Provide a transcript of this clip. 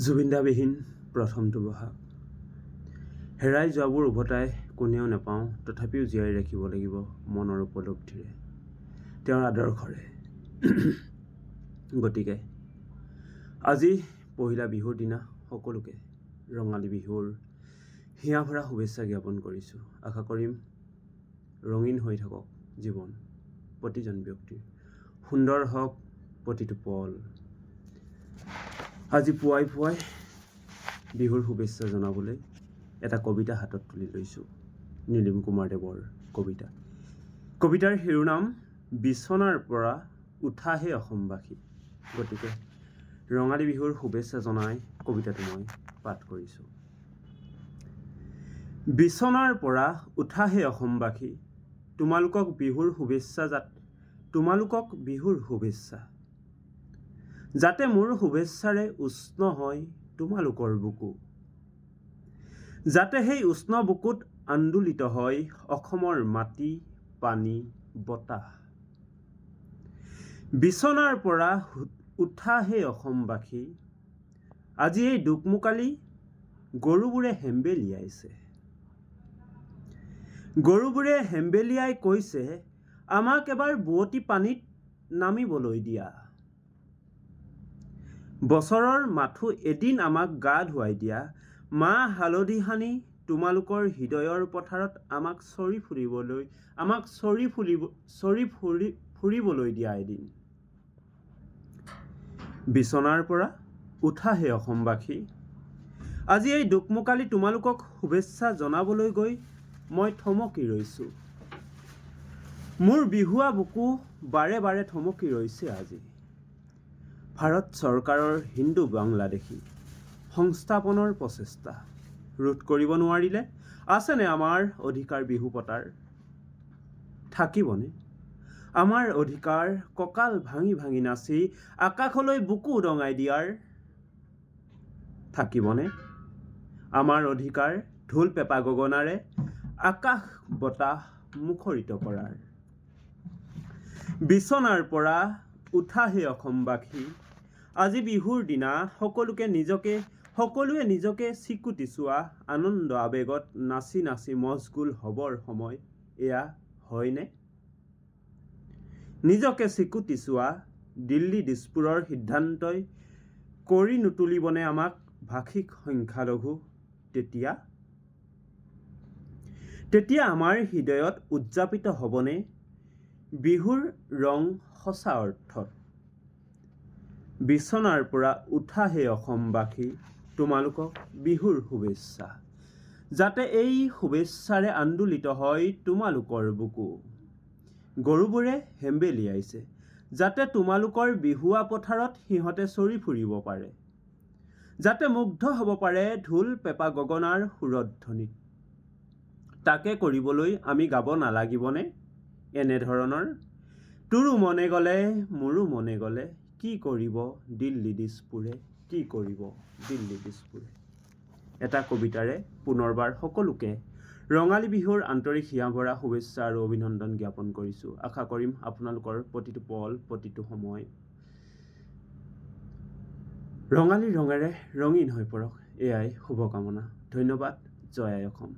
জুবিনদাবিহীন প্ৰথমটো বহাগ। হেৰাই যোৱাবোৰ উভতাই কোনেও নাপাওঁ, তথাপিও জীয়াই ৰাখিব লাগিব মনৰ উপলব্ধিৰে, তেওঁৰ আদৰ্শৰে। গতিকে আজি পহিলা বিহুৰ দিনা সকলোকে ৰঙালী বিহুৰ হিয়া ভৰা শুভেচ্ছা জ্ঞাপন কৰিছোঁ। আশা কৰিম ৰঙীন হৈ থাকক জীৱন প্ৰতিজন ব্যক্তিৰ, সুন্দৰ হওক প্ৰতিটো পল। আজি পুৱাই পুৱাই বিহুৰ শুভেচ্ছা জনাবলৈ এটা কবিতা হাতত তুলি লৈছোঁ, নীলিম কুমাৰ দেৱৰ কবিতা। কবিতাৰ শিৰোনাম বিচনাৰ পৰা উঠাহে অসমবাসী। গতিকে ৰঙালী বিহুৰ শুভেচ্ছা জনাই কবিতাটো মই পাঠ কৰিছোঁ। বিচনাৰ পৰা উঠাহে অসমবাসী, তোমালোকক বিহুৰ শুভেচ্ছা। যাতে মোৰ শুভেচ্ছাৰে উষ্ণ হয় তোমালোকৰ বুকু, যাতে সেই উষ্ণ বুকুত আন্দোলিত হয় অসমৰ মাটি পানী বতাহ। বিচনাৰ পৰা উঠাহে অসমবাসী, আজি এই দুকমুকালি গৰুবোৰে হেম্বেলিয়াই কৈছে আমাক এবাৰ বোৱতী পানীত নামিবলৈ দিয়া। বছৰৰ মাথো এদিন আমাক গা ধুৱাই দিয়া, মাহ হালধি সানি তোমালোকৰ হৃদয়ৰ পথাৰত আমাক চৰি ফুৰিবলৈ দিয়া এদিন। বিচনাৰ পৰা উঠাহে অসমবাসী, আজি এই দুকমুকালি তোমালোকক শুভেচ্ছা জনাবলৈ গৈ মই থমকি ৰৈছোঁ। মোৰ বিহুৱা বুকু বাৰে বাৰে থমকি ৰৈছে আজি। ভাৰত চৰকাৰৰ হিন্দু বাংলাদেশী সংস্থাপনৰ প্ৰচেষ্টা ৰোধ কৰিব নোৱাৰিলে আছেনে আমাৰ অধিকাৰ বিহু পতাৰ? থাকিবনে আমাৰ অধিকাৰ কঁকাল ভাঙি ভাঙি নাচি আকাশলৈ বুকু উদঙাই দিয়াৰ? থাকিবনে আমাৰ অধিকাৰ ঢোল পেঁপা গগনাৰে আকাশ বতাহ মুখৰিত কৰাৰ? বিচনাৰ পৰা উঠাহে অসমবাসী, আজি বিহুৰ দিনা সকলোৱে নিজকে চিকুটি চোৱা, আনন্দ আৱেগত নাচি নাচি মচগুল হবৰ সময় এয়া হয়নে? নিজকে চিকুটি চোৱা দিল্লী দিছপুৰৰ সিদ্ধান্তই কৰি নুতুলিবনে আমাক ভাষিক সংখ্যালঘু? তেতিয়া আমাৰ হৃদয়ত উদযাপিত হ'বনে বিহুৰ ৰং সঁচা অৰ্থত? বিচনাৰ পৰা উঠাহে অসমবাসী, তোমালোকক বিহুৰ শুভেচ্ছা। যাতে এই শুভেচ্ছাৰে আন্দোলিত হয় তোমালোকৰ বুকু। গৰুবোৰে হেম্বেলিয়াইছে যাতে তোমালোকৰ বিহুৱা পথাৰত সিহঁতে চৰি ফুৰিব পাৰে, যাতে মুগ্ধ হ'ব পাৰে ঢোল পেঁপা গগনাৰ সুৰধ্বনিত। তাকে কৰিবলৈ আমি গাব নালাগিবনে এনেধৰণৰ? তোৰো মনে গ'লে মোৰো মনে গ'লে, কি কৰিব দিল্লী দিছপুৰে? এটা কবিতাৰে পুনৰবাৰ সকলোকে ৰঙালী বিহুৰ আন্তৰিক হিয়া ভৰা শুভেচ্ছা আৰু অভিনন্দন জ্ঞাপন কৰিছোঁ। আশা কৰিম আপোনালোকৰ প্ৰতিটো পল প্ৰতিটো সময় ৰঙালী ৰঙেৰে ৰঙীন হৈ পৰক, এয়াই শুভকামনা। ধন্যবাদ। জয় আই অসম।